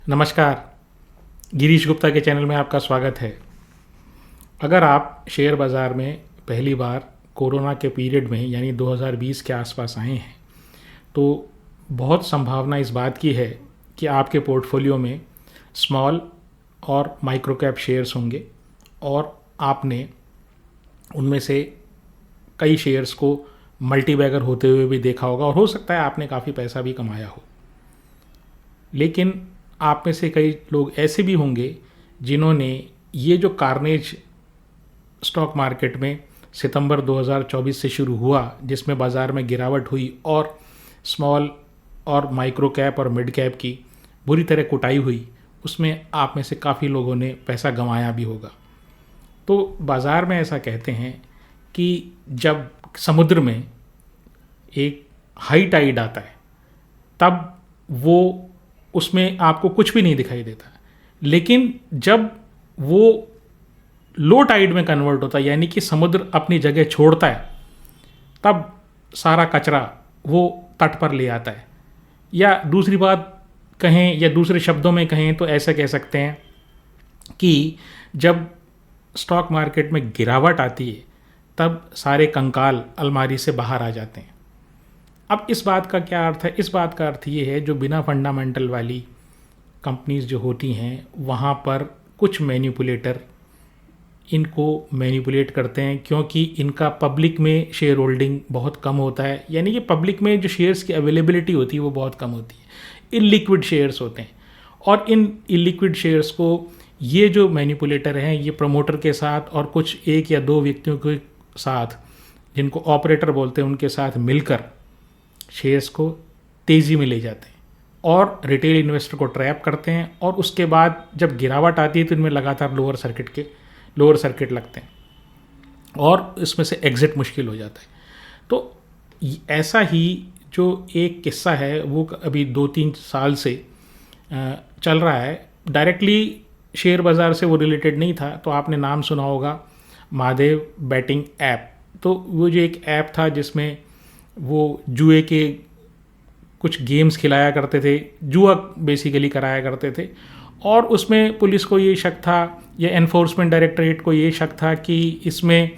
नमस्कार। गिरीश गुप्ता के चैनल में आपका स्वागत है। अगर आप शेयर बाज़ार में पहली बार कोरोना के पीरियड में यानी 2020 के आसपास आए हैं तो बहुत संभावना इस बात की है कि आपके पोर्टफोलियो में स्मॉल और माइक्रो कैप शेयर्स होंगे और आपने उनमें से कई शेयर्स को मल्टी बैगर होते हुए भी देखा होगा और हो सकता है आपने काफ़ी पैसा भी कमाया हो। लेकिन आप में से कई लोग ऐसे भी होंगे जिन्होंने ये जो कार्नेज स्टॉक मार्केट में सितंबर 2024 से शुरू हुआ, जिसमें बाज़ार में गिरावट हुई और स्मॉल और माइक्रो कैप और मिड कैप की बुरी तरह कुटाई हुई, उसमें आप में से काफ़ी लोगों ने पैसा गंवाया भी होगा। तो बाज़ार में ऐसा कहते हैं कि जब समुद्र में एक हाई टाइड आता है तब वो उसमें आपको कुछ भी नहीं दिखाई देता, लेकिन जब वो लो टाइड में कन्वर्ट होता है यानी कि समुद्र अपनी जगह छोड़ता है, तब सारा कचरा वो तट पर ले आता है। या दूसरी बात कहें या दूसरे शब्दों में कहें तो ऐसा कह सकते हैं कि जब स्टॉक मार्केट में गिरावट आती है तब सारे कंकाल अलमारी से बाहर आ जाते हैं। अब इस बात का क्या अर्थ है? इस बात का अर्थ ये है, जो बिना फंडामेंटल वाली कंपनीज जो होती हैं वहाँ पर कुछ मैनिपुलेटर इनको मैनिपुलेट करते हैं, क्योंकि इनका पब्लिक में शेयर होल्डिंग बहुत कम होता है, यानी कि पब्लिक में जो शेयर्स की अवेलेबिलिटी होती है वो बहुत कम होती है। इलिक्विड शेयर्स होते हैं और इन इलिक्विड शेयर्स को ये जो मैनिपुलेटर हैं ये प्रमोटर के साथ और कुछ एक या दो व्यक्तियों के साथ, जिनको ऑपरेटर बोलते हैं, उनके साथ मिलकर शेयर्स को तेज़ी में ले जाते हैं और रिटेल इन्वेस्टर को ट्रैप करते हैं। और उसके बाद जब गिरावट आती है तो इनमें लगातार लोअर सर्किट लगते हैं और इसमें से एग्ज़िट मुश्किल हो जाता है। तो ऐसा ही जो एक किस्सा है वो अभी 2-3 साल से चल रहा है। डायरेक्टली शेयर बाज़ार से वो रिलेटेड नहीं था, तो आपने नाम सुना होगा महादेव बैटिंग ऐप। तो वो जो एक ऐप था जिसमें वो जुए के कुछ गेम्स खिलाया करते थे, जुआ बेसिकली कराया करते थे, और उसमें पुलिस को ये शक था या एनफोर्समेंट डायरेक्टरेट को ये शक था कि इसमें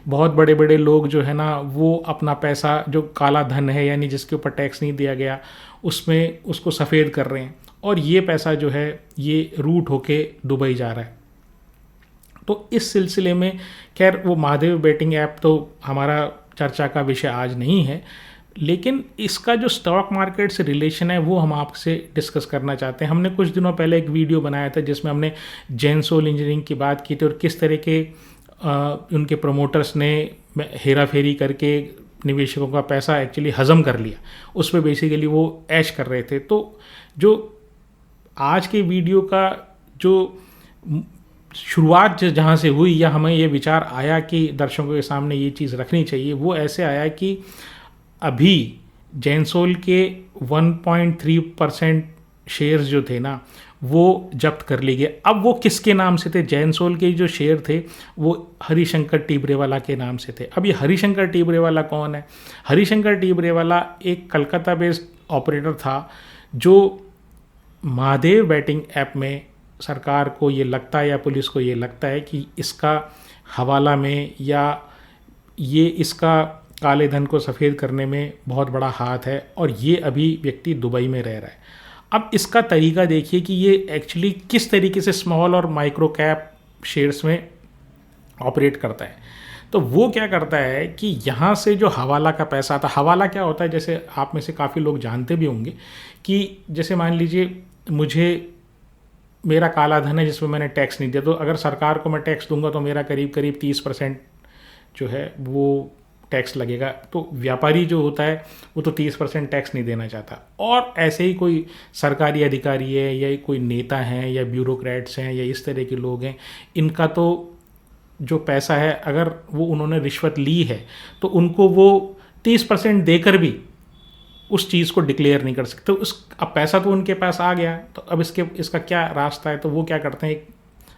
बहुत बड़े बड़े लोग जो है ना वो अपना पैसा, जो काला धन है यानी जिसके ऊपर टैक्स नहीं दिया गया, उसमें उसको सफ़ेद कर रहे हैं और ये पैसा जो है ये रूट होके दुबई जा रहा है। तो इस सिलसिले में खैर वो महादेव बैटिंग ऐप तो हमारा चर्चा का विषय आज नहीं है, लेकिन इसका जो स्टॉक मार्केट से रिलेशन है वो हम आपसे डिस्कस करना चाहते हैं। हमने कुछ दिनों पहले एक वीडियो बनाया था जिसमें हमने जेनसोल इंजीनियरिंग की बात की थी और किस तरह के उनके प्रमोटर्स ने हेरा फेरी करके निवेशकों का पैसा एक्चुअली हज़म कर लिया। उस पर बेसिकली वो ऐश कर रहे थे। तो जो आज के वीडियो का जो शुरुआत जहाँ से हुई या हमें ये विचार आया कि दर्शकों के सामने ये चीज़ रखनी चाहिए, वो ऐसे आया कि अभी जेनसोल के 1.3% शेयर्स जो थे ना वो जब्त कर लिए गए। अब वो किसके नाम से थे? जेनसोल के जो शेयर थे वो हरिशंकर टीबरेवाला के नाम से थे। अब ये हरिशंकर टीबरेवाला कौन है? हरिशंकर टीबरेवाला एक कलकत्ता बेस्ड ऑपरेटर था जो महादेव बैटिंग ऐप में सरकार को ये लगता है या पुलिस को ये लगता है कि इसका हवाला में या ये इसका काले धन को सफ़ेद करने में बहुत बड़ा हाथ है, और ये अभी व्यक्ति दुबई में रह रहा है। अब इसका तरीका देखिए कि ये एक्चुअली किस तरीके से स्मॉल और माइक्रो कैप शेयर्स में ऑपरेट करता है। तो वो क्या करता है कि यहाँ से जो हवाला का पैसा आता है, हवाला क्या होता है, जैसे आप में से काफ़ी लोग जानते भी होंगे कि जैसे मान लीजिए मुझे मेरा काला धन है जिसमें मैंने टैक्स नहीं दिया, तो अगर सरकार को मैं टैक्स दूंगा तो मेरा करीब 30% जो है वो टैक्स लगेगा। तो व्यापारी जो होता है वो तो 30% टैक्स नहीं देना चाहता। और ऐसे ही कोई सरकारी अधिकारी है या कोई नेता हैं या ब्यूरोक्रेट्स हैं या इस तरह के लोग हैं, इनका तो जो पैसा है अगर वो उन्होंने रिश्वत ली है तो उनको वो 30% देकर भी उस चीज़ को डिक्लेयर नहीं कर सकते। अब पैसा तो उनके पास आ गया, तो अब इसका क्या रास्ता है? तो वो क्या करते हैं, एक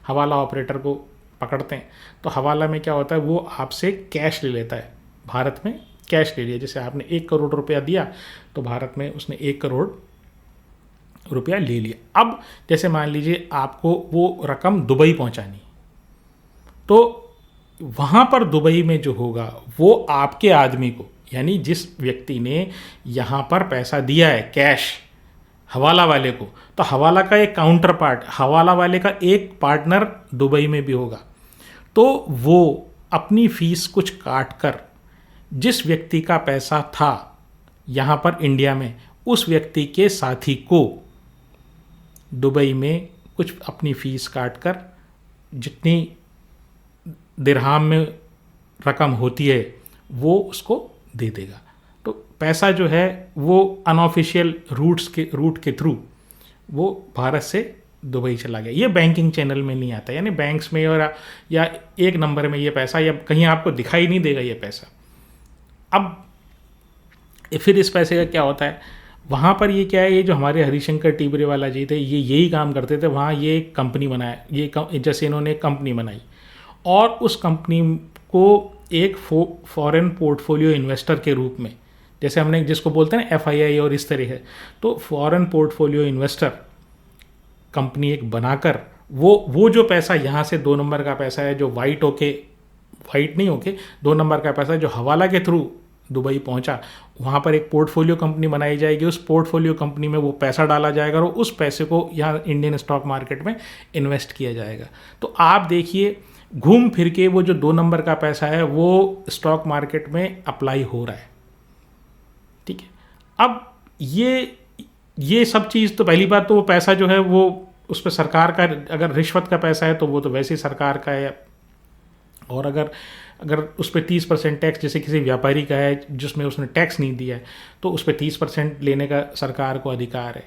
हवाला ऑपरेटर को पकड़ते हैं। तो हवाला में क्या होता है, वो आपसे कैश ले लेता है। भारत में कैश ले लिया, जैसे आपने 1 करोड़ रुपया दिया तो भारत में उसने 1 करोड़ रुपया ले लिया। अब जैसे मान लीजिए आपको वो रकम दुबई पहुंचानी, तो वहाँ पर दुबई में जो होगा वो आपके आदमी को, यानी जिस व्यक्ति ने यहाँ पर पैसा दिया है कैश हवाला वाले को, तो हवाला का एक काउंटर पार्ट, हवाला वाले का एक पार्टनर दुबई में भी होगा। तो वो अपनी फीस कुछ काट कर जिस व्यक्ति का पैसा था यहाँ पर इंडिया में, उस व्यक्ति के साथी को दुबई में कुछ अपनी फीस काट कर जितनी दिरहाम में रकम होती है वो उसको दे देगा। तो पैसा जो है वो अनऑफिशियल रूट के थ्रू वो भारत से दुबई चला गया। ये बैंकिंग चैनल में नहीं आता, यानी बैंक्स में और या एक नंबर में ये पैसा या कहीं आपको दिखाई नहीं देगा ये पैसा। अब फिर इस पैसे का क्या होता है वहाँ पर, ये क्या है, ये जो हमारे हरिशंकर टिबरेवाला जी थे ये यही काम करते थे। वहाँ ये एक कंपनी बनाया, जैसे इन्होंने एक कंपनी बनाई और उस कंपनी को एक फॉरेन पोर्टफोलियो इन्वेस्टर के रूप में, जैसे हमने जिसको बोलते हैं ना FII और इस तरह है, तो फॉरेन पोर्टफोलियो इन्वेस्टर कंपनी एक बनाकर वो जो पैसा यहाँ से 2 नंबर का पैसा है जो वाइट नहीं होके 2 नंबर का पैसा जो हवाला के थ्रू दुबई पहुँचा, वहाँ पर एक पोर्टफोलियो कंपनी बनाई जाएगी। उस पोर्टफोलियो कंपनी में वो पैसा डाला जाएगा और उस पैसे को यहाँ इंडियन स्टॉक मार्केट में इन्वेस्ट किया जाएगा। तो आप देखिए घूम फिर के वो जो 2 नंबर का पैसा है वो स्टॉक मार्केट में अप्लाई हो रहा है। ठीक है, अब ये सब चीज़, तो पहली बात तो वो पैसा जो है वो उस पर सरकार का, अगर रिश्वत का पैसा है तो वो तो वैसे ही सरकार का है, और अगर उस पर 30% टैक्स, जैसे किसी व्यापारी का है जिसमें उसने टैक्स नहीं दिया है, तो उस पर 30% लेने का सरकार को अधिकार है।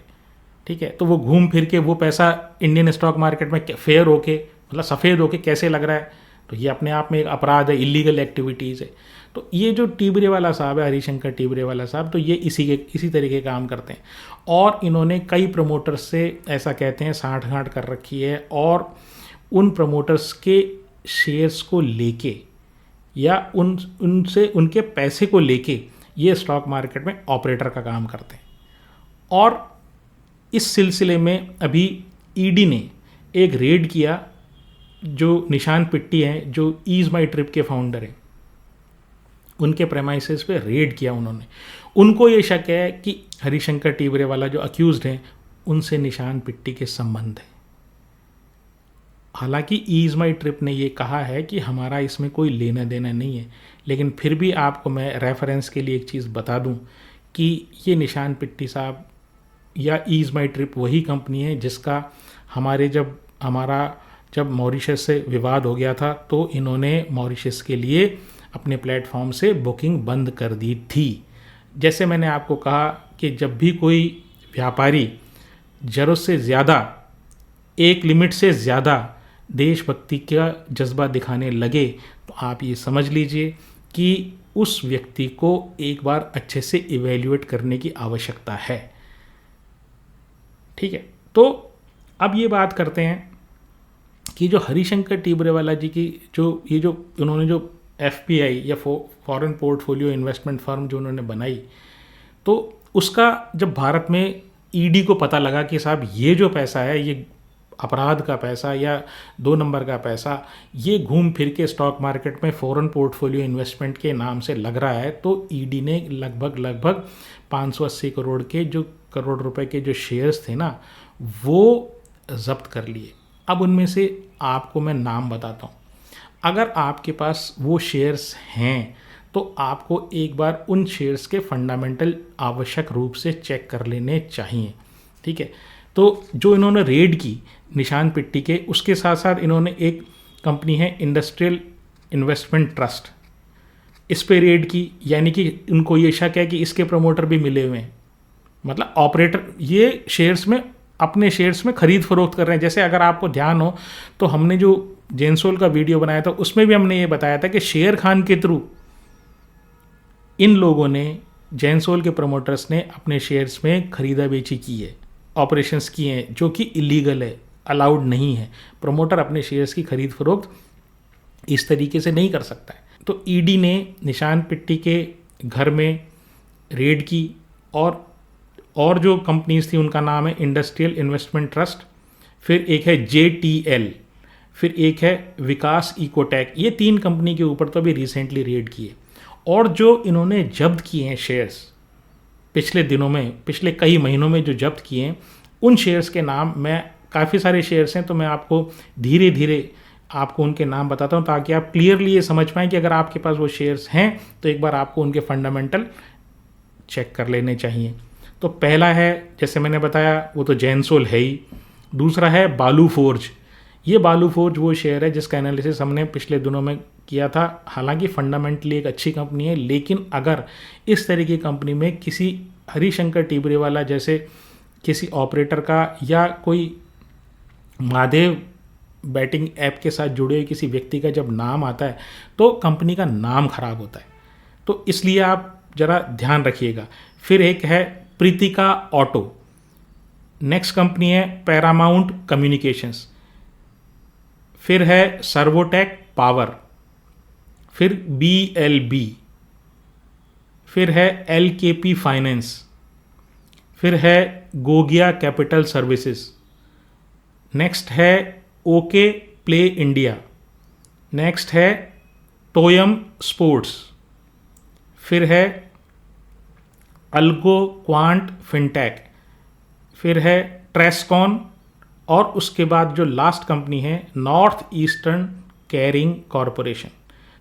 ठीक है, तो वो घूम फिर के वो पैसा इंडियन स्टॉक मार्केट में फेयर होके, मतलब सफ़ेद होके कैसे लग रहा है, तो ये अपने आप में एक अपराध है, इलीगल एक्टिविटीज़ है। तो ये जो टिबरेवाला साहब है, हरिशंकर टिबरेवाला साहब, तो ये इसी तरीके के काम करते हैं। और इन्होंने कई प्रमोटर्स से ऐसा कहते हैं साठ-गांठ कर रखी है, और उन प्रमोटर्स के शेयर्स को लेके या उनसे उनके पैसे को लेके ये स्टॉक मार्केट में ऑपरेटर का काम करते हैं। और इस सिलसिले में अभी ईडी ने एक रेड किया, जो निशान पिट्टी हैं, जो ईज़ माई ट्रिप के फाउंडर हैं, उनके प्रेमाइसेस पे रेड किया उन्होंने। उनको ये शक है कि हरिशंकर टिबरेवाला जो अक्यूज्ड हैं उनसे निशान पिट्टी के संबंध है। हालांकि ईज़ माई ट्रिप ने ये कहा है कि हमारा इसमें कोई लेना देना नहीं है, लेकिन फिर भी आपको मैं रेफरेंस के लिए एक चीज़ बता दूं कि ये निशान पिट्टी साहब या ईज़ माई ट्रिप वही कंपनी है जिसका जब मॉरिशस से विवाद हो गया था तो इन्होंने मॉरिशस के लिए अपने प्लेटफॉर्म से बुकिंग बंद कर दी थी। जैसे मैंने आपको कहा कि जब भी कोई व्यापारी ज़रूरत से ज़्यादा, एक लिमिट से ज़्यादा देशभक्ति का जज्बा दिखाने लगे, तो आप ये समझ लीजिए कि उस व्यक्ति को एक बार अच्छे से इवैल्यूएट करने की आवश्यकता है। ठीक है, तो अब ये बात करते हैं कि जो हरिशंकर टिबरेवाला जी की उन्होंने जो FPI या फॉरेन पोर्टफोलियो इन्वेस्टमेंट फर्म जो उन्होंने बनाई, तो उसका जब भारत में ईडी को पता लगा कि साहब ये जो पैसा है ये अपराध का पैसा या 2 नंबर का पैसा ये घूम फिर के स्टॉक मार्केट में फॉरेन पोर्टफोलियो इन्वेस्टमेंट के नाम से लग रहा है, तो ईडी ने लगभग 580 करोड़ रुपए के जो शेयर्स थे ना वो जब्त कर लिए। अब उनमें से आपको मैं नाम बताता हूँ। अगर आपके पास वो शेयर्स हैं तो आपको एक बार उन शेयर्स के फंडामेंटल आवश्यक रूप से चेक कर लेने चाहिए। ठीक है, तो जो इन्होंने रेड की निशान पिट्टी के, उसके साथ साथ इन्होंने एक कंपनी है इंडस्ट्रियल इन्वेस्टमेंट ट्रस्ट, इस पे रेड की, यानी कि उनको ये शक है कि इसके प्रमोटर भी मिले हुए हैं, मतलब ऑपरेटर ये शेयर्स में अपने शेयर्स में खरीद फरोख्त कर रहे हैं। जैसे अगर आपको ध्यान हो तो हमने जो जेनसोल का वीडियो बनाया था उसमें भी हमने ये बताया था कि शेर खान के थ्रू इन लोगों ने, जेनसोल के प्रमोटर्स ने अपने शेयर्स में खरीदा बेची की है, ऑपरेशंस किए हैं, जो कि इलीगल है, अलाउड नहीं है। प्रमोटर अपने शेयर्स की खरीद फरोख्त इस तरीके से नहीं कर सकता है। तो ईडी ने निशान पिट्टी के घर में रेड की और और जो कंपनीज थी उनका नाम है इंडस्ट्रियल इन्वेस्टमेंट ट्रस्ट, फिर एक है JTL, फिर एक है विकास इकोटेक। ये 3 कंपनी के ऊपर तो अभी रिसेंटली रेड किए। और जो इन्होंने जब्त किए हैं शेयर्स पिछले दिनों में, पिछले कई महीनों में जो जब्त किए हैं, उन शेयर्स के नाम, मैं काफ़ी सारे शेयर्स हैं तो मैं आपको धीरे धीरे आपको उनके नाम बताता हूँ ताकि आप क्लियरली ये समझ पाएँ कि अगर आपके पास वो शेयर्स हैं तो एक बार आपको उनके फंडामेंटल चेक कर लेने चाहिए। तो पहला है, जैसे मैंने बताया, वो तो जैनसोल है ही। दूसरा है बालू फोर्ज। ये बालू फोर्ज वो शेयर है जिसका एनालिसिस हमने पिछले दिनों में किया था। हालांकि फंडामेंटली एक अच्छी कंपनी है, लेकिन अगर इस तरह की कंपनी में किसी हरिशंकर टिबरेवाला जैसे किसी ऑपरेटर का या कोई महादेव बैटिंग ऐप के साथ जुड़े हुए किसी व्यक्ति का जब नाम आता है तो कंपनी का नाम खराब होता है। तो इसलिए आप ज़रा ध्यान रखिएगा। फिर एक है प्रीतिका ऑटो। नेक्स्ट कंपनी है पैरामाउंट कम्युनिकेशंस। फिर है सर्वोटेक पावर। फिर BLB। फिर है LKP फाइनेंस। फिर है गोगिया कैपिटल सर्विसेज। नेक्स्ट है ओके प्ले इंडिया। नेक्स्ट है टोयम स्पोर्ट्स। फिर है अल्गो क्वांट फिनटेक। फिर है ट्रेस्कॉन। और उसके बाद जो लास्ट कंपनी है नॉर्थ ईस्टर्न कैरिंग कॉरपोरेशन।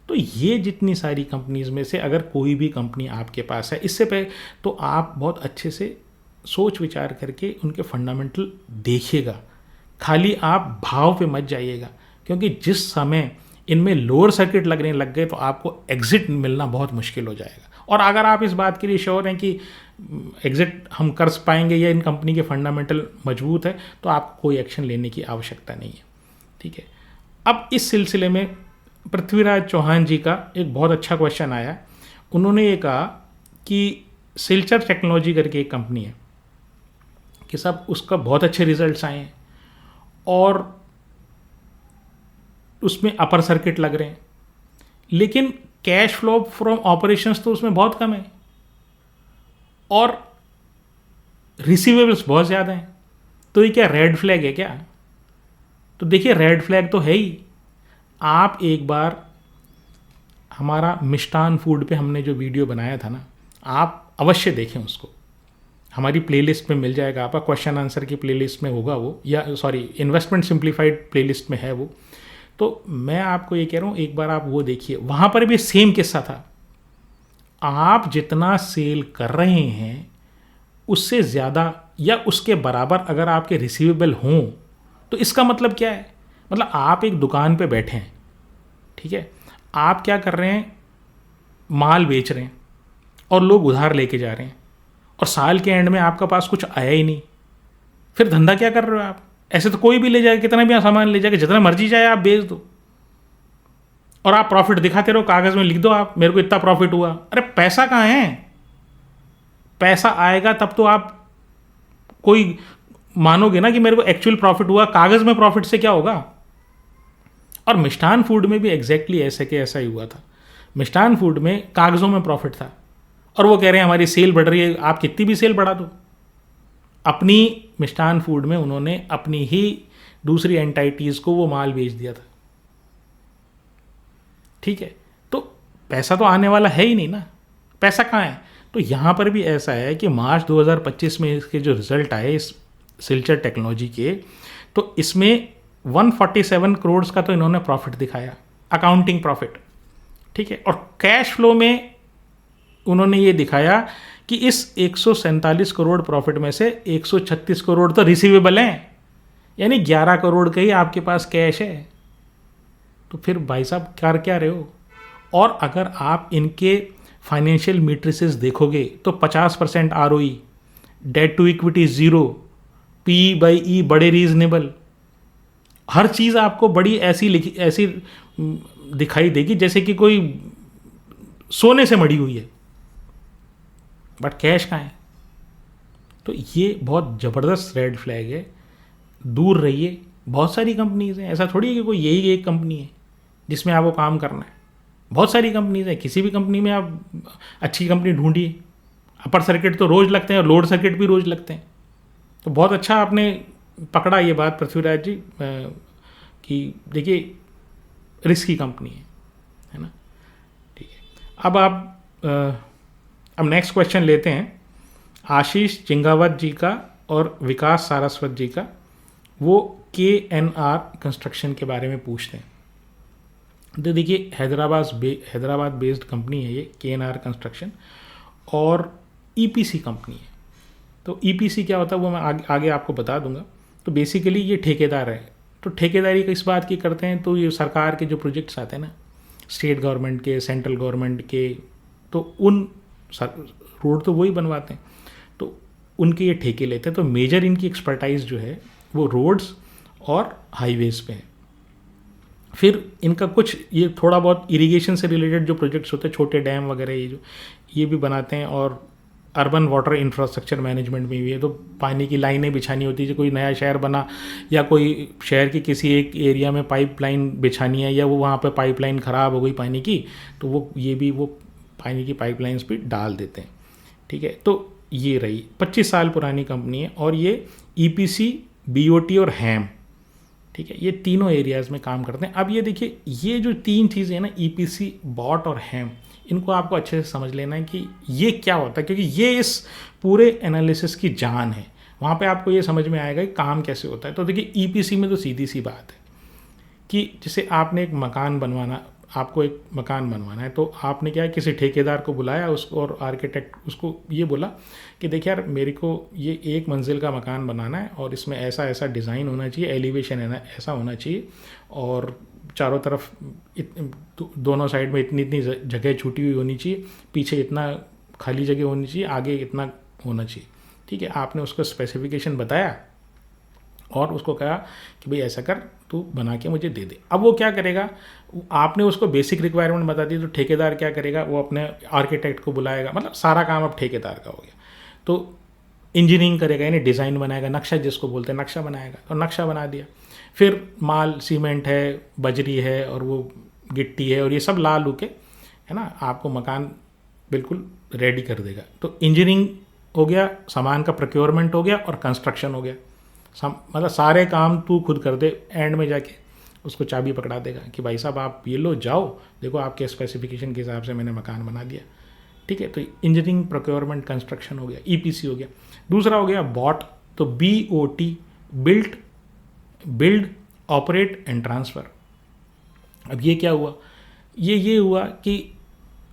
तो ये जितनी सारी कंपनीज में से अगर कोई भी कंपनी आपके पास है, इससे पहले तो आप बहुत अच्छे से सोच विचार करके उनके फंडामेंटल देखिएगा। खाली आप भाव पे मत जाइएगा, क्योंकि जिस समय इनमें लोअर सर्किट लगने लग गए तो आपको एग्जिट मिलना बहुत मुश्किल हो जाएगा। और अगर आप इस बात के लिए श्योर हैं कि एग्जिट हम कर पाएंगे या इन कंपनी के फंडामेंटल मजबूत है, तो आपको कोई एक्शन लेने की आवश्यकता नहीं है। ठीक है। अब इस सिलसिले में पृथ्वीराज चौहान जी का एक बहुत अच्छा क्वेश्चन आया। उन्होंने ये कहा कि सिल्चर टेक्नोलॉजी करके एक कंपनी है कि सब उसका बहुत अच्छे रिजल्ट्स आए हैं और उसमें अपर सर्किट लग रहे हैं, लेकिन कैश फ्लो फ्रॉम ऑपरेशंस तो उसमें बहुत कम है और रिसीवेबल्स बहुत ज़्यादा हैं। तो ये क्या रेड फ्लैग है क्या? तो देखिए, रेड फ्लैग तो है ही। आप एक बार हमारा मिष्ठान फूड पे हमने जो वीडियो बनाया था ना, आप अवश्य देखें उसको। हमारी प्लेलिस्ट में मिल जाएगा, आपका क्वेश्चन आंसर की प्लेलिस्ट में होगा वो, या सॉरी इन्वेस्टमेंट सिंप्लीफाइड प्लेलिस्ट में है वो। तो मैं आपको ये कह रहा हूँ, एक बार आप वो देखिए। वहाँ पर भी सेम किस्सा था। आप जितना सेल कर रहे हैं उससे ज़्यादा या उसके बराबर अगर आपके रिसीवेबल हों तो इसका मतलब क्या है? मतलब आप एक दुकान पे बैठे हैं, ठीक है, आप क्या कर रहे हैं, माल बेच रहे हैं और लोग उधार लेके जा रहे हैं और साल के एंड में आपका पास कुछ आया ही नहीं, फिर धंधा क्या कर रहे हो आप? ऐसे तो कोई भी ले जाएगा, कितना भी सामान ले जाएगा, जितना मर्जी जाए आप बेच दो और आप प्रॉफिट दिखाते रहो, कागज़ में लिख दो आप मेरे को इतना प्रॉफिट हुआ। अरे पैसा कहाँ है? पैसा आएगा तब तो आप कोई मानोगे ना कि मेरे को एक्चुअल प्रॉफिट हुआ। कागज़ में प्रॉफिट से क्या होगा? और मिष्ठान फूड में भी एग्जैक्टली ऐसे के ऐसा ही हुआ था। मिष्ठान फूड में कागज़ों में प्रॉफिट था और वो कह रहे हैं हमारी सेल बढ़ रही है, आप कितनी भी सेल बढ़ा दो। अपनी मिष्ठान फूड में उन्होंने अपनी ही दूसरी एंटाइटीज़ को वो माल बेच दिया था। ठीक है, तो पैसा तो आने वाला है ही नहीं ना, पैसा कहाँ है? तो यहाँ पर भी ऐसा है कि मार्च 2025 में इसके जो रिजल्ट आए इस सिल्चर टेक्नोलॉजी के, तो इसमें 147 करोड़ का तो इन्होंने प्रॉफिट दिखाया, अकाउंटिंग प्रॉफिट। ठीक है, और कैश फ्लो में उन्होंने ये दिखाया कि इस 147 करोड़ प्रॉफिट में से 136 करोड़ तो रिसीवेबल हैं, यानी 11 करोड़ का ही आपके पास कैश है। तो फिर भाई साहब कर क्या रहे हो? और अगर आप इनके फाइनेंशियल मीट्रिसेस देखोगे तो 50% ROE, date to equity 0, P/E बड़े रीजनेबल, हर चीज़ आपको बड़ी ऐसी दिखाई देगी जैसे कि कोई सोने से मड़ी हुई है, बट कैश कहाँ है? तो ये बहुत ज़बरदस्त रेड फ्लैग है, दूर रहिए। बहुत सारी कंपनीज हैं, ऐसा थोड़ी है कि कोई यही एक कंपनी है जिसमें आपको काम करना है। बहुत सारी कंपनीज हैं, किसी भी कंपनी में आप अच्छी कंपनी ढूंढिए, अपर सर्किट तो रोज़ लगते हैं और लोड सर्किट भी रोज़ लगते हैं। तो बहुत अच्छा आपने पकड़ा ये बात पृथ्वीराज जी कि देखिए रिस्की कंपनी है ना। ठीक है, अब आप अब नेक्स्ट क्वेश्चन लेते हैं आशीष चिंगावत जी का और विकास सारस्वत जी का। वो KNR कंस्ट्रक्शन के बारे में पूछते हैं। तो देखिए हैदराबाद बेस्ड कंपनी है ये KNR कंस्ट्रक्शन, और EPC कंपनी है। तो EPC क्या होता है वो मैं आगे आपको बता दूंगा। तो बेसिकली ये ठेकेदार है। तो ठेकेदारी किस बात की करते हैं, तो ये सरकार के जो प्रोजेक्ट्स आते हैं ना, स्टेट गवर्नमेंट के, सेंट्रल गवर्नमेंट के, तो उन रोड तो वही बनवाते हैं, तो उनके ये ठेके लेते हैं। तो मेजर इनकी एक्सपर्टाइज जो है वो रोड्स और हाईवेज़ पे है। फिर इनका कुछ ये थोड़ा बहुत इरिगेशन से रिलेटेड जो प्रोजेक्ट्स होते हैं, छोटे डैम वगैरह ये भी बनाते हैं, और अर्बन वाटर इंफ्रास्ट्रक्चर मैनेजमेंट में भी है। तो पानी की लाइनें बिछानी होती है, कोई नया शहर बना या कोई शहर के किसी एक एरिया में पाइपलाइन बिछानी है, या वो वहाँ पे पाइपलाइन ख़राब हो गई पानी की, तो वो पानी की पाइपलाइंस भी डाल देते हैं। ठीक है, तो ये रही 25 साल पुरानी कंपनी है, और ये EPC, BOT और हैम, ठीक है, ये तीनों एरियाज़ में काम करते हैं। अब ये देखिए, ये जो तीन चीज़ें हैं ना, EPC, BOT और हैम, इनको आपको अच्छे से समझ लेना है कि ये क्या होता है, क्योंकि ये इस पूरे एनालिसिस की जान है। वहाँ पे आपको ये समझ में आएगा कि काम कैसे होता है। तो देखिए EPC में तो सीधी सी बात है कि जैसे आपने आपको एक मकान बनवाना है, तो आपने क्या है, किसी ठेकेदार को बुलाया उसको, और आर्किटेक्ट उसको ये बोला कि देखिए यार, मेरे को ये 1 मंजिल का मकान बनाना है, और इसमें ऐसा ऐसा डिज़ाइन होना चाहिए, एलिवेशन है ना ऐसा होना चाहिए, और चारों तरफ दोनों साइड में इतनी इतनी जगह छूटी हुई होनी चाहिए, पीछे इतना खाली जगह होनी चाहिए, आगे इतना होना चाहिए। ठीक है, आपने उसको स्पेसिफिकेशन बताया और उसको कहा कि भाई ऐसा कर, तू बना के मुझे दे दे। अब वो क्या करेगा, आपने उसको बेसिक रिक्वायरमेंट बता दी, तो ठेकेदार क्या करेगा, वो अपने आर्किटेक्ट को बुलाएगा, मतलब सारा काम अब ठेकेदार का हो गया। तो इंजीनियरिंग करेगा, यानी डिज़ाइन बनाएगा, नक्शा जिसको बोलते हैं, नक्शा बनाएगा, और नक्शा बना दिया। फिर माल सीमेंट है, बजरी है, और वो गिट्टी है, और ये सब ला लू के, है ना, आपको मकान बिल्कुल रेडी कर देगा। तो इंजीनियरिंग हो गया, सामान का प्रोक्योरमेंट हो गया, और कंस्ट्रक्शन हो गया। मतलब सारे काम तू खुद कर दे, एंड में जाके उसको चाबी पकड़ा देगा कि भाई साहब आप ये लो, जाओ, देखो आपके स्पेसिफिकेशन के हिसाब से मैंने मकान बना दिया। ठीक है, तो इंजीनियरिंग, प्रोक्योरमेंट, कंस्ट्रक्शन हो गया, EPC हो गया। दूसरा हो गया BOT, तो BOT, build, operate and transfer. अब ये क्या हुआ, ये हुआ कि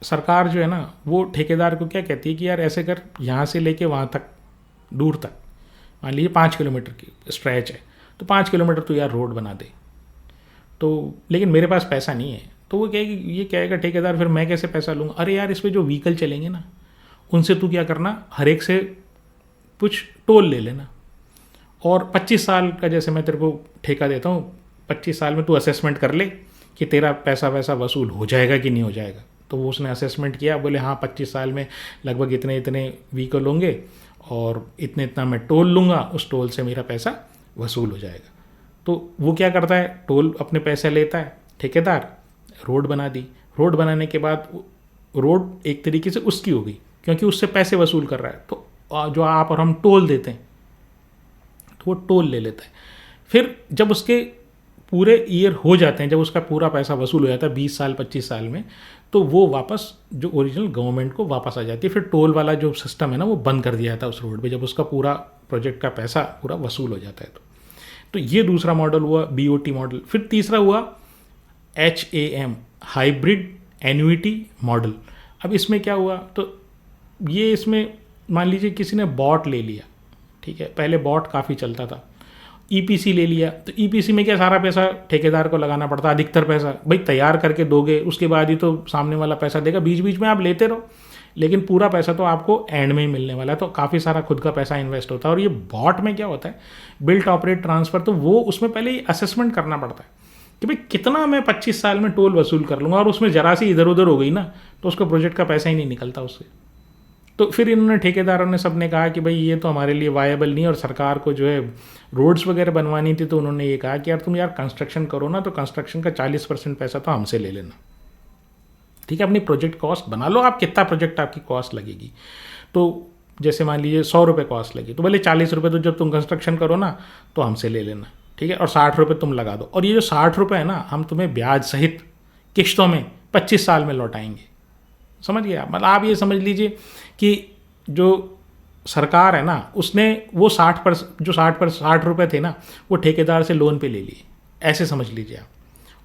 सरकार जो है ना, वो ठेकेदार को क्या कहती है कि यार ऐसे कर, यहाँ से लेके वहाँ तक, दूर तक, मान लीजिए 5 किलोमीटर की स्ट्रेच है, तो 5 किलोमीटर तो यार रोड बना दे। तो लेकिन मेरे पास पैसा नहीं है, तो वो ये कहेगा ठेकेदार, फिर मैं कैसे पैसा लूँगा। अरे यार, इस पर जो व्हीकल चलेंगे ना, उनसे तू क्या करना, हर एक से कुछ टोल ले लेना, और 25 साल का जैसे मैं तेरे को ठेका देता हूँ, 25 साल में तू असेसमेंट कर ले कि तेरा पैसा वैसा वसूल हो जाएगा कि नहीं हो जाएगा। तो वो उसने असेसमेंट किया, बोले हाँ 25 साल में लगभग इतने इतने व्हीकल होंगे, और इतना मैं टोल लूँगा, उस टोल से मेरा पैसा वसूल हो जाएगा। तो वो क्या करता है, टोल अपने पैसे लेता है ठेकेदार, रोड बना दी। रोड बनाने के बाद रोड एक तरीके से उसकी हो गई, क्योंकि उससे पैसे वसूल कर रहा है। तो जो आप और हम टोल देते हैं, तो वो टोल ले लेता है। फिर जब उसके पूरे ईयर हो जाते हैं, जब उसका पूरा पैसा वसूल हो जाता है 20 साल 25 साल में, तो वो वापस जो ओरिजिनल गवर्नमेंट को वापस आ जाती है। फिर टोल वाला जो सिस्टम है ना, वो बंद कर दिया जाता है उस रोड पे, जब उसका पूरा प्रोजेक्ट का पैसा पूरा वसूल हो जाता है। तो ये दूसरा मॉडल हुआ, BOT मॉडल। फिर तीसरा हुआ HAM, हाइब्रिड एन्युइटी मॉडल। अब इसमें क्या हुआ, तो ये इसमें मान लीजिए किसी ने BOT ले लिया, ठीक है, पहले BOT काफ़ी चलता था, EPC ले लिया। तो EPC में क्या, सारा पैसा ठेकेदार को लगाना पड़ता, अधिकतर पैसा भाई तैयार करके दोगे, उसके बाद ही तो सामने वाला पैसा देगा, बीच बीच में आप लेते रहो, लेकिन पूरा पैसा तो आपको एंड में ही मिलने वाला है। तो काफ़ी सारा खुद का पैसा इन्वेस्ट होता है। और ये BOT में क्या होता है, बिल्ट, ऑपरेट, ट्रांसफ़र, तो वो उसमें पहले ही असेसमेंट करना पड़ता है कि भाई कितना मैं 25 साल में टोल वसूल कर लूँगा, और उसमें जरा सी इधर उधर हो गई ना, तो उसको प्रोजेक्ट का पैसा ही नहीं निकलता उससे। तो फिर इन्होंने ठेकेदारों ने सबने कहा कि भाई ये तो हमारे लिए वायबल नहीं है, और सरकार को जो है रोड्स वगैरह बनवानी थी, तो उन्होंने ये कहा कि यार तुम यार कंस्ट्रक्शन करो ना, तो कंस्ट्रक्शन का 40% पैसा तो हमसे ले लेना, ठीक है, अपनी प्रोजेक्ट कॉस्ट बना लो, आप कितना प्रोजेक्ट आपकी कॉस्ट लगेगी। तो जैसे मान लीजिए 100 रुपये कॉस्ट लगी, तो बोले 40 रुपये तो जब तुम कंस्ट्रक्शन करो ना तो हमसे ले लेना, ठीक है, और 60 रुपये तुम लगा दो, और ये जो 60 रुपये है ना हम तुम्हें ब्याज सहित किश्तों में 25 साल में लौटाएंगे। समझ गए आप? मतलब आप ये समझ लीजिए कि जो सरकार है ना उसने वो 60 रुपये थे ना वो ठेकेदार से लोन पे ले लिए, ऐसे समझ लीजिए आप,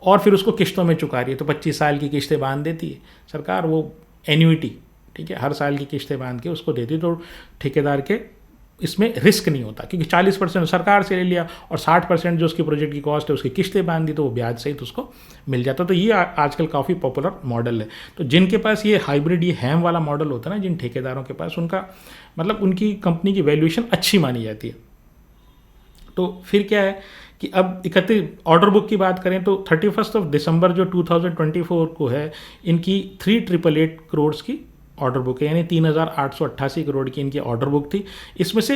और फिर उसको किश्तों में चुका रही है। तो 25 साल की किश्तें बांध देती है सरकार, वो एन्युइटी, ठीक है, हर साल की किश्तें बांध के उसको देती, तो ठेकेदार के इसमें रिस्क नहीं होता, क्योंकि 40% सरकार से ले लिया और 60% जो उसकी प्रोजेक्ट की कॉस्ट है उसकी किश्तें बांध दी, तो वो ब्याज सहित उसको मिल जाता। तो ये आजकल काफ़ी पॉपुलर मॉडल है। तो जिनके पास ये हाइब्रिड, ये हैम वाला मॉडल होता है ना, जिन ठेकेदारों के पास, उनका मतलब उनकी कंपनी की वैल्यूएशन अच्छी मानी जाती है। तो फिर क्या है कि अब 31 ऑर्डर बुक की बात करें तो 31 दिसंबर जो 2024 को है, इनकी 3,888 करोड़ की ऑर्डर बुक है, यानी 3,888 करोड़ की इनकी ऑर्डर बुक थी। इसमें से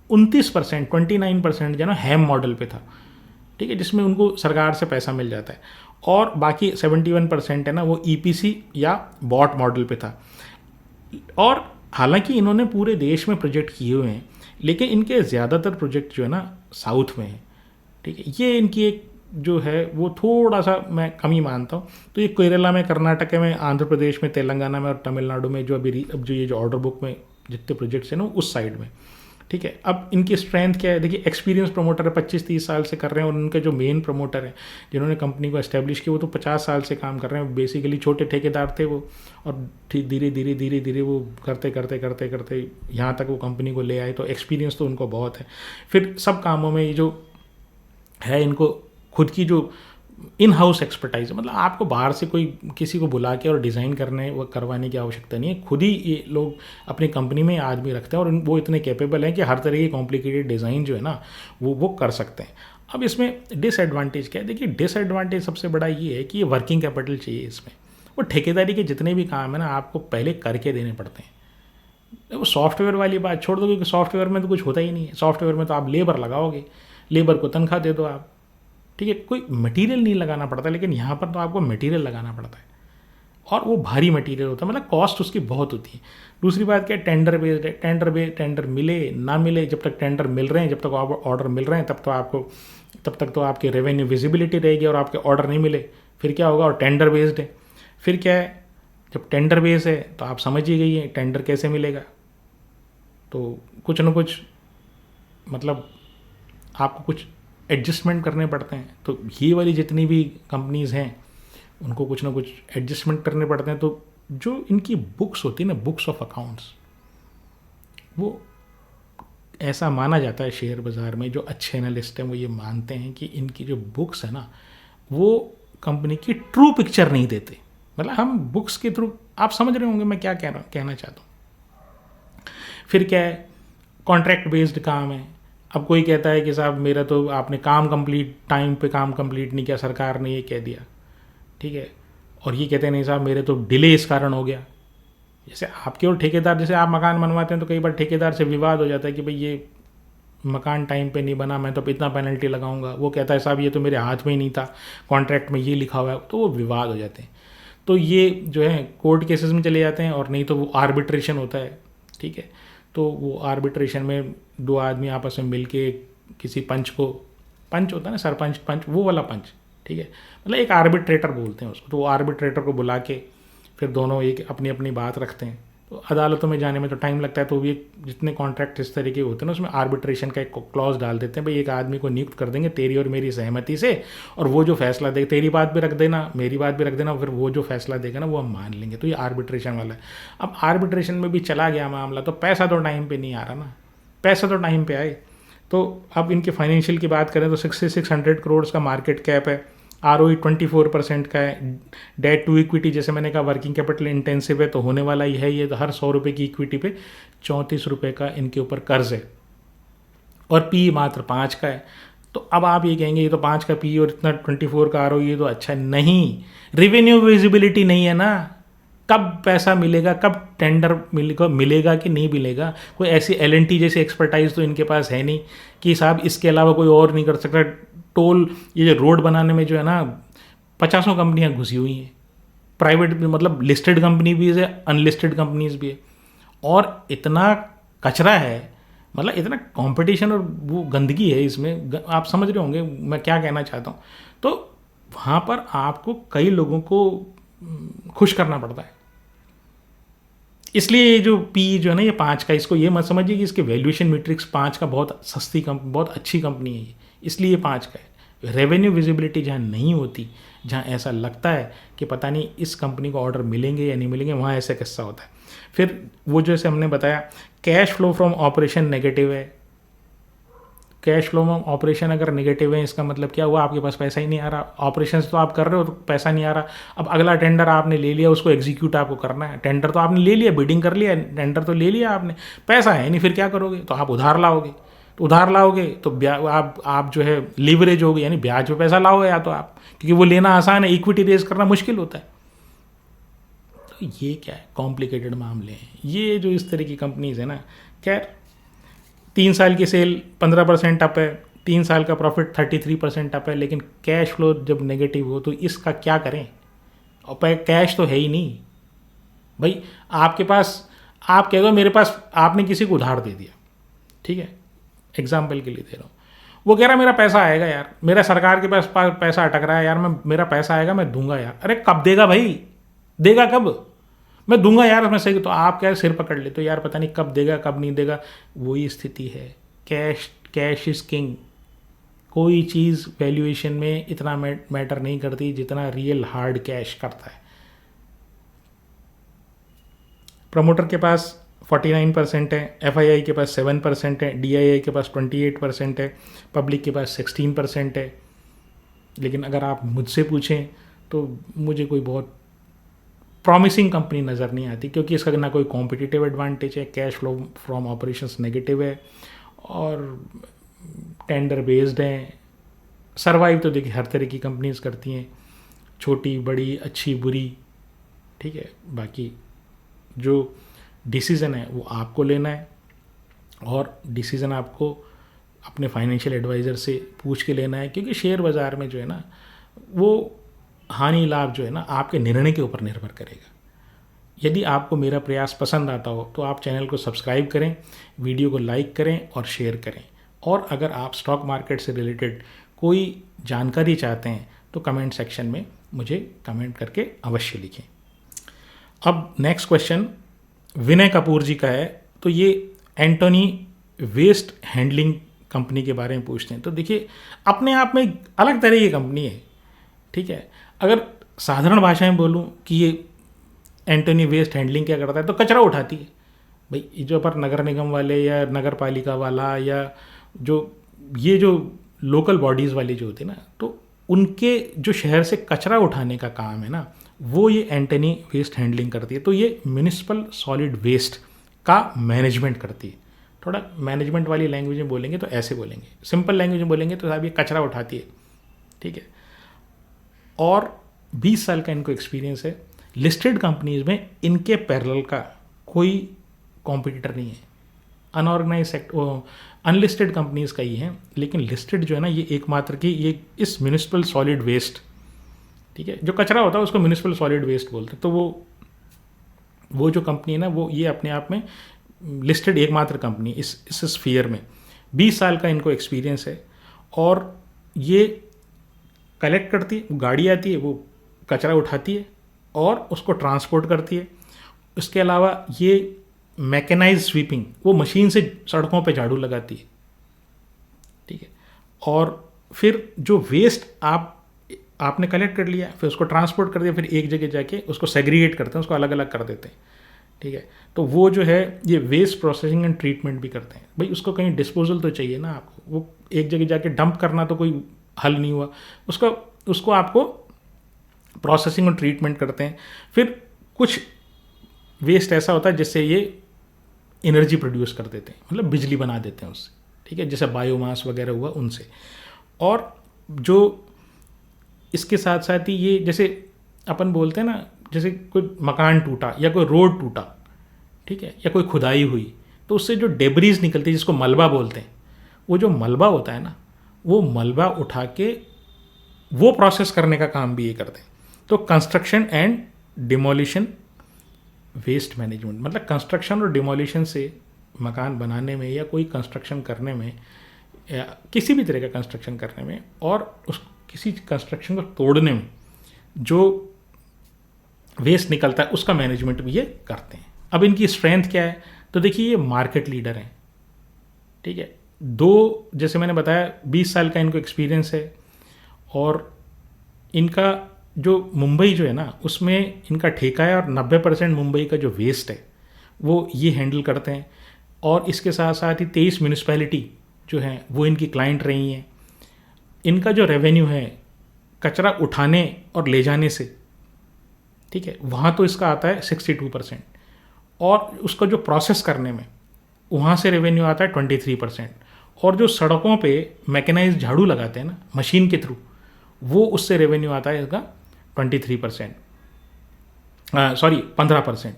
29% जो ना हैम मॉडल पे था, ठीक है, जिसमें उनको सरकार से पैसा मिल जाता है, और बाकी 71% है ना वो ईपीसी या बॉट मॉडल पे था। और हालांकि इन्होंने पूरे देश में प्रोजेक्ट किए हुए हैं, लेकिन इनके ज़्यादातर प्रोजेक्ट जो है ना साउथ में है, ठीक है, ये इनकी एक जो है वो थोड़ा सा मैं कमी मानता हूँ। तो ये केरला में, कर्नाटक में, आंध्र प्रदेश में, तेलंगाना में और तमिलनाडु में जो अब जो ये जो ऑर्डर बुक में जितने प्रोजेक्ट्स हैं ना उस साइड में, ठीक है। अब इनकी स्ट्रेंथ क्या है, देखिए एक्सपीरियंस प्रमोटर है, 25-30 साल से कर रहे हैं, और उनके जो मेन प्रमोटर हैं जिन्होंने कंपनी को एस्टेब्लिश किया वो तो 50 साल से काम कर रहे हैं। बेसिकली छोटे ठेकेदार थे वो, और धीरे धीरे वो करते यहाँ तक वो कंपनी को ले आए। तो एक्सपीरियंस तो उनको बहुत है। फिर सब कामों में ये जो है इनको खुद की जो इन हाउस एक्सपर्टाइज, मतलब आपको बाहर से कोई किसी को बुला के और डिज़ाइन करवाने की आवश्यकता नहीं है। खुद ही ये लोग अपनी कंपनी में आदमी रखते हैं, और वो इतने कैपेबल हैं कि हर तरह की कॉम्प्लिकेटेड डिज़ाइन जो है ना वो कर सकते हैं। अब इसमें डिसएडवांटेज क्या है? देखिए डिसएडवांटेज सबसे बड़ा ये है कि ये वर्किंग कैपिटल चाहिए इसमें। वो ठेकेदारी के जितने भी काम है ना आपको पहले करके देने पड़ते हैं। वो सॉफ्टवेयर वाली बात छोड़ दो, क्योंकि सॉफ्टवेयर में तो कुछ होता ही नहीं है। सॉफ्टवेयर में तो आप लेबर लगाओगे, लेबर को तनख्वाह दे दो आप, ठीक है, कोई मटेरियल नहीं लगाना पड़ता। लेकिन यहाँ पर तो आपको मटेरियल लगाना पड़ता है, और वो भारी मटेरियल होता है, मतलब कॉस्ट उसकी बहुत होती है। दूसरी बात क्या है, टेंडर बेस्ड है। टेंडर मिले ना मिले, जब तक टेंडर मिल रहे हैं, जब तक ऑर्डर मिल रहे हैं, तब तक तो आपकी रेवेन्यू विजिबिलिटी रहेगी। और आपके ऑर्डर नहीं मिले फिर क्या होगा? और टेंडर बेस्ड है, फिर क्या है, जब टेंडर बेस्ड है तो आप समझ ही गई है टेंडर कैसे मिलेगा। तो कुछ ना कुछ मतलब आपको कुछ एडजस्टमेंट करने पड़ते हैं। तो ये वाली जितनी भी कंपनीज़ हैं उनको कुछ ना कुछ एडजस्टमेंट करने पड़ते हैं। तो जो इनकी बुक्स होती है ना, बुक्स ऑफ अकाउंट्स, वो ऐसा माना जाता है शेयर बाज़ार में, जो अच्छे एनालिस्ट हैं वो ये मानते हैं कि इनकी जो बुक्स है ना वो कंपनी की ट्रू पिक्चर नहीं देते। मतलब हम बुक्स के थ्रू, आप समझ रहे होंगे मैं क्या कहना चाहता हूँ। फिर क्या है, कॉन्ट्रैक्ट बेस्ड काम है। अब कोई कहता है कि साहब मेरा तो आपने टाइम पे काम कंप्लीट नहीं किया, सरकार ने ये कह दिया, ठीक है, और ये कहते हैं नहीं साहब मेरे तो डिले इस कारण हो गया। जैसे आपके और ठेकेदार, जैसे आप मकान बनवाते हैं तो कई बार ठेकेदार से विवाद हो जाता है कि भाई ये मकान टाइम पे नहीं बना, मैं तो इतना पेनल्टी लगाऊंगा। वो कहता है साहब ये तो मेरे हाथ में ही नहीं था, कॉन्ट्रैक्ट में ये लिखा हुआ है, तो वो विवाद हो जाते हैं। तो ये जो है कोर्ट केसेस में चले जाते हैं, और नहीं तो वो आर्बिट्रेशन होता है, ठीक है। तो वो आर्बिट्रेशन में दो आदमी आपस में मिलके किसी पंच होता है ना, सरपंच पंच, वो वाला पंच, ठीक है, मतलब एक आर्बिट्रेटर बोलते हैं उसको। तो वो आर्बिट्रेटर को बुला के फिर दोनों एक अपनी अपनी बात रखते हैं। तो अदालतों में जाने में तो टाइम लगता है, तो ये जितने कॉन्ट्रैक्ट इस तरीके होते हैं ना उसमें आर्बिट्रेशन का एक क्लॉज डाल देते हैं, भाई एक आदमी को नियुक्त कर देंगे तेरी और मेरी सहमति से, और वो जो फैसला देगा, तेरी बात भी रख देना, मेरी बात भी रख देना, फिर वो जो फैसला देगा ना वो हम मान लेंगे। तो ये आर्बिट्रेशन वाला है। अब आर्बिट्रेशन में भी चला गया मामला, तो पैसा तो टाइम पर नहीं आ रहा ना, पैसा तो टाइम पर आए। तो अब इनके फाइनेंशियल की बात करें तो 6600 करोड़ का मार्केट कैप है, ROE 24% का है, डेट टू इक्विटी जैसे मैंने कहा वर्किंग कैपिटल इंटेंसिव है तो होने वाला ही है ये। तो हर 100 रुपये की इक्विटी पे 34 रुपये का इनके ऊपर कर्ज है, और पी मात्र 5 का है। तो अब आप ये कहेंगे ये तो 5 का पी और इतना 24 का ROE तो अच्छा नहीं। रिवेन्यू विजिबिलिटी नहीं है ना, कब पैसा मिलेगा, कब टेंडर मिलेगा कि नहीं मिलेगा। कोई ऐसी L&T जैसी एक्सपर्टाइज तो इनके पास है नहीं कि साहब इसके अलावा कोई और नहीं कर सकता। टोल, ये जो रोड बनाने में जो है ना 50 कंपनियां घुसी हुई हैं, प्राइवेट मतलब लिस्टेड कंपनी भी है, अनलिस्टेड कंपनीज भी है। और इतना कचरा है, मतलब इतना कंपटीशन और वो गंदगी है इसमें, आप समझ रहे होंगे मैं क्या कहना चाहता हूँ। तो वहाँ पर आपको कई लोगों को खुश करना पड़ता है। इसलिए ये जो पी जो है ना, ये 5 का, इसको ये मत समझिए कि इसके वैल्यूएशन मैट्रिक्स 5 का बहुत सस्ती बहुत अच्छी कंपनी है ये, इसलिए ये 5 का है। रेवेन्यू विजिबिलिटी जहाँ नहीं होती, जहाँ ऐसा लगता है कि पता नहीं इस कंपनी को ऑर्डर मिलेंगे या नहीं मिलेंगे, वहाँ ऐसा किस्सा होता है। फिर वो जैसे हमने बताया, cash flow from operation negative है। कैश फ्लो में ऑपरेशन अगर नेगेटिव है, इसका मतलब क्या हुआ, आपके पास पैसा ही नहीं आ रहा। ऑपरेशन तो आप कर रहे हो तो पैसा नहीं आ रहा। अब अगला टेंडर आपने ले लिया, उसको एग्जीक्यूट आपको करना है। टेंडर तो आपने ले लिया, बिडिंग कर लिया, टेंडर तो ले लिया आपने, पैसा है नहीं, फिर क्या करोगे? तो आप उधार लाओगे। तो उधार लाओगे तो आप जो है लीवरेज होगे, यानी ब्याज पे पैसा लाओगे या तो आप, क्योंकि वो लेना आसान है, इक्विटी रेज करना मुश्किल होता है। तो ये क्या है, कॉम्प्लिकेटेड मामले हैं ये जो इस तरह की कंपनीज है ना। खैर, 3 साल की सेल 15% अप है, 3 साल का प्रॉफिट 33% अप है, लेकिन कैश फ्लो जब नेगेटिव हो तो इसका क्या करें? और कैश तो है ही नहीं भाई आपके पास। आप कह दो मेरे पास, आपने किसी को उधार दे दिया, ठीक है, एग्जाम्पल के लिए दे रहा हूँ, वो कह रहा मेरा पैसा आएगा यार, मेरा सरकार के पास पैसा अटक रहा है यार, मेरा पैसा आएगा, मैं दूंगा यार। अरे कब देगा भाई, देगा कब? मैं दूंगा यार, मैं सही। तो आप क्या सिर पकड़ ले, तो यार पता नहीं कब देगा कब नहीं देगा। वही स्थिति है, कैश इज किंग। कोई चीज़ वैल्यूएशन में इतना मैटर नहीं करती जितना रियल हार्ड कैश करता है। प्रमोटर के पास 49% है, एफआईआई के पास 7% है, डीआईआई के पास 28% है, पब्लिक के पास 16% है। लेकिन अगर आप मुझसे पूछें तो मुझे कोई बहुत प्रॉमिसिंग कंपनी नज़र नहीं आती, क्योंकि इसका ना कोई कॉम्पिटिटिव एडवांटेज है, cash flow from operations negative है, और टेंडर बेस्ड हैं। सर्वाइव तो देखिए हर तरह की कंपनीज करती हैं, छोटी बड़ी अच्छी बुरी, ठीक है। बाकी जो डिसीज़न है वो आपको लेना है, और डिसीज़न आपको अपने फाइनेंशियल एडवाइज़र से पूछ के लेना है, क्योंकि शेयर बाज़ार में जो है ना, वो हानि लाभ जो है ना आपके निर्णय के ऊपर निर्भर करेगा। यदि आपको मेरा प्रयास पसंद आता हो तो आप चैनल को सब्सक्राइब करें, वीडियो को लाइक करें और शेयर करें। और अगर आप स्टॉक मार्केट से रिलेटेड कोई जानकारी चाहते हैं तो कमेंट सेक्शन में मुझे कमेंट करके अवश्य लिखें। अब नेक्स्ट क्वेश्चन विनय कपूर जी का है। तो ये एंटोनी वेस्ट हैंडलिंग कंपनी के बारे में पूछते हैं। तो देखिए, अपने आप में अलग तरह की कंपनी है, ठीक है। अगर साधारण भाषा में बोलूँ कि ये एंटोनी वेस्ट हैंडलिंग क्या करता है, तो कचरा उठाती है भाई। जो पर नगर निगम वाले या नगर पालिका वाला या जो लोकल बॉडीज़ वाली जो होती है ना, तो उनके जो शहर से कचरा उठाने का काम है ना, वो ये एंटोनी वेस्ट हैंडलिंग करती है। तो ये म्यूनिसिपल सॉलिड वेस्ट का मैनेजमेंट करती है। थोड़ा मैनेजमेंट वाली लैंग्वेज में बोलेंगे तो ऐसे बोलेंगे, सिंपल लैंग्वेज में बोलेंगे तो साहब ये कचरा उठाती है, ठीक है। और 20 साल का इनको एक्सपीरियंस है। लिस्टेड कंपनीज में इनके पैरेलल का कोई कॉम्पिटिटर नहीं है। अनऑर्गेनाइज सेक्टर अनलिस्टेड कंपनीज का ही है, लेकिन लिस्टेड जो है ना, ये एकमात्र की ये इस म्यूनिसिपल सॉलिड वेस्ट, ठीक है, जो कचरा होता है उसको म्यूनिसिपल सॉलिड वेस्ट बोलते हैं। तो वो जो कंपनी है ना, वो ये अपने आप में लिस्टेड एकमात्र कंपनी इस स्फीयर में। 20 साल का इनको एक्सपीरियंस है, और ये कलेक्ट करती है, गाड़ी आती है, वो कचरा उठाती है और उसको ट्रांसपोर्ट करती है। उसके अलावा ये मैकेनाइज स्वीपिंग, वो मशीन से सड़कों पे झाड़ू लगाती है, ठीक है। और फिर जो वेस्ट आपने कलेक्ट कर लिया, फिर उसको ट्रांसपोर्ट कर दिया, फिर एक जगह जाके उसको सेग्रीगेट करते हैं, उसको अलग अलग कर देते हैं, ठीक है। तो वो जो है ये वेस्ट प्रोसेसिंग एंड ट्रीटमेंट भी करते हैं भाई। उसको कहीं डिस्पोजल तो चाहिए ना आपको, वो एक जगह जाके डंप करना तो कोई हल नहीं हुआ, उसको आपको प्रोसेसिंग और ट्रीटमेंट करते हैं। फिर कुछ वेस्ट ऐसा होता है जिससे ये एनर्जी प्रोड्यूस कर देते हैं, मतलब बिजली बना देते हैं उससे, ठीक है, जैसे बायोमास वगैरह हुआ उनसे। और जो इसके साथ साथ ही ये, जैसे अपन बोलते हैं ना, जैसे कोई मकान टूटा या कोई रोड टूटा, ठीक है, या कोई खुदाई हुई, तो उससे जो डेब्रीज निकलती है जिसको मलबा बोलते हैं, वो जो मलबा होता है ना, वो मलबा उठा के वो प्रोसेस करने का काम भी ये करते हैं। तो construction and demolition waste management, मतलब कंस्ट्रक्शन और डिमोलिशन से मकान बनाने में या कोई कंस्ट्रक्शन करने में या किसी भी तरह का कंस्ट्रक्शन करने में और उस किसी कंस्ट्रक्शन को तोड़ने में जो वेस्ट निकलता है उसका मैनेजमेंट भी ये करते हैं। अब इनकी स्ट्रेंथ क्या है, तो देखिए ये मार्केट लीडर हैं, ठीक है। जैसे मैंने बताया 20 साल का इनको एक्सपीरियंस है और इनका जो मुंबई जो है ना उसमें इनका ठेका है और 90% मुंबई का जो वेस्ट है वो ये हैंडल करते हैं। और इसके साथ साथ ही 23 म्यूनिसपैलिटी जो हैं वो इनकी क्लाइंट रही हैं। इनका जो रेवेन्यू है कचरा उठाने और ले जाने से, ठीक है, वहाँ तो इसका आता है 62% और उसका जो प्रोसेस करने में वहाँ से रेवेन्यू आता है 23%। और जो सड़कों पे मैकेनाइज झाड़ू लगाते हैं ना मशीन के थ्रू, वो उससे रेवेन्यू आता है इसका 23%, सॉरी 15%।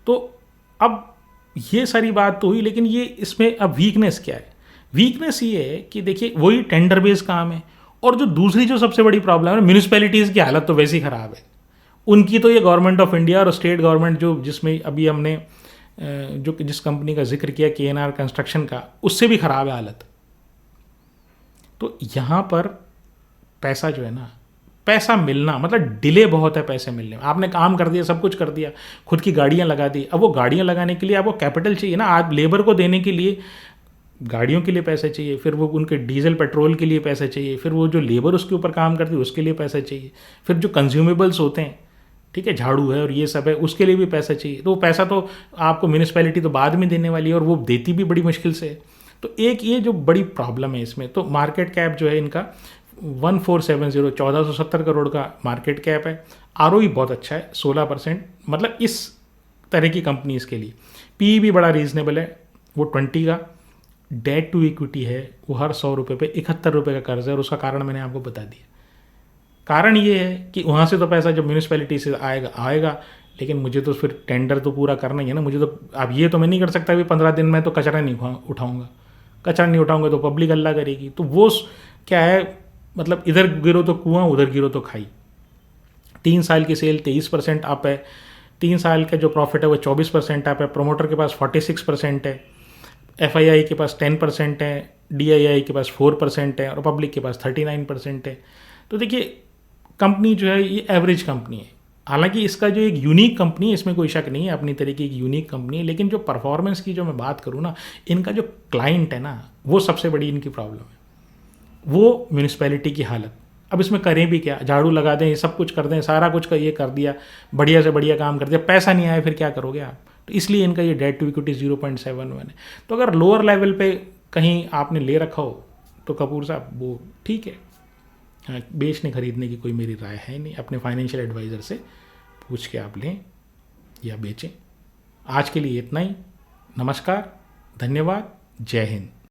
तो अब ये सारी बात तो हुई, लेकिन ये इसमें अब वीकनेस क्या है? वीकनेस ये है कि देखिए वही टेंडर बेस्ड काम है और जो दूसरी जो सबसे बड़ी प्रॉब्लम है म्यूनिसपैलिटीज़ की हालत तो वैसी ख़राब है। उनकी तो ये गवर्नमेंट ऑफ इंडिया और स्टेट गवर्नमेंट जो जिसमें अभी हमने जिस कंपनी का जिक्र किया KNR कंस्ट्रक्शन का, उससे भी ख़राब है हालत। तो यहाँ पर पैसा जो है ना, पैसा मिलना मतलब डिले बहुत है पैसे मिलने में। आपने काम कर दिया, सब कुछ कर दिया, खुद की गाड़ियाँ लगा दी, अब वो गाड़ियाँ लगाने के लिए आपको कैपिटल चाहिए ना। आज लेबर को देने के लिए गाड़ियों के लिए पैसे चाहिए, फिर वो उनके डीजल पेट्रोल के लिए पैसे चाहिए, फिर वो जो लेबर उसके ऊपर काम करती है उसके लिए पैसे चाहिए, फिर जो कंज्यूमेबल्स होते हैं, ठीक है, झाड़ू है और ये सब है, उसके लिए भी पैसा चाहिए। तो पैसा तो आपको म्यूनिसपैलिटी तो बाद में देने वाली है और वो देती भी बड़ी मुश्किल से है। तो एक ये जो बड़ी प्रॉब्लम है इसमें, तो मार्केट कैप जो है इनका 1470 1470 करोड़ का मार्केट कैप है। ROE बहुत अच्छा है 16%, मतलब इस तरह की कंपनीज के लिए। PE भी बड़ा रीजनेबल है, वो 20 का। डेट टू इक्विटी है वो हर 100 रुपये पे 71 रुपये का कर्ज है और उसका कारण मैंने आपको बता दिया। कारण ये है कि वहाँ से तो पैसा जब म्यूनिसपैलिटी से आएगा, लेकिन मुझे तो फिर टेंडर तो पूरा करना ही है ना। मुझे तो अब ये तो मैं नहीं कर सकता भी 15 दिन में तो कचरा नहीं उठाऊंगा, कचरा नहीं उठाऊंगा तो पब्लिक हल्ला करेगी। तो वो क्या है, मतलब इधर गिरो तो कुआं, उधर गिरो तो खाई। 3 साल की सेल 23% अप है, 3 साल का जो प्रॉफिट है वो 24% अप है, प्रोमोटर के पास 46% है, FII के पास 10% है, DII के पास 4% है और पब्लिक के पास 39% है। तो देखिए कंपनी जो है ये एवरेज कंपनी है। हालांकि इसका जो एक यूनिक कंपनी है, इसमें कोई शक नहीं है, अपनी तरह की एक यूनिक कंपनी है, लेकिन जो परफॉर्मेंस की जो मैं बात करूँ ना, इनका जो क्लाइंट है ना वो सबसे बड़ी इनकी प्रॉब्लम है, वो म्यूनिसपैलिटी की हालत। अब इसमें करें भी क्या, झाड़ू लगा दें, सब कुछ कर दें, सारा कुछ का ये कर दिया, बढ़िया से बढ़िया काम कर दिया, पैसा नहीं आया फिर क्या करोगे आप? तो इसलिए इनका ये डेट टू इक्विटी 0.71 है। तो अगर लोअर लेवल पे कहीं आपने ले रखा हो तो कपूर साहब वो ठीक है, हाँ, बेचने खरीदने की कोई मेरी राय है नहीं। अपने फाइनेंशियल एडवाइज़र से पूछ के आप लें या बेचें। आज के लिए इतना ही। नमस्कार, धन्यवाद, जय हिंद।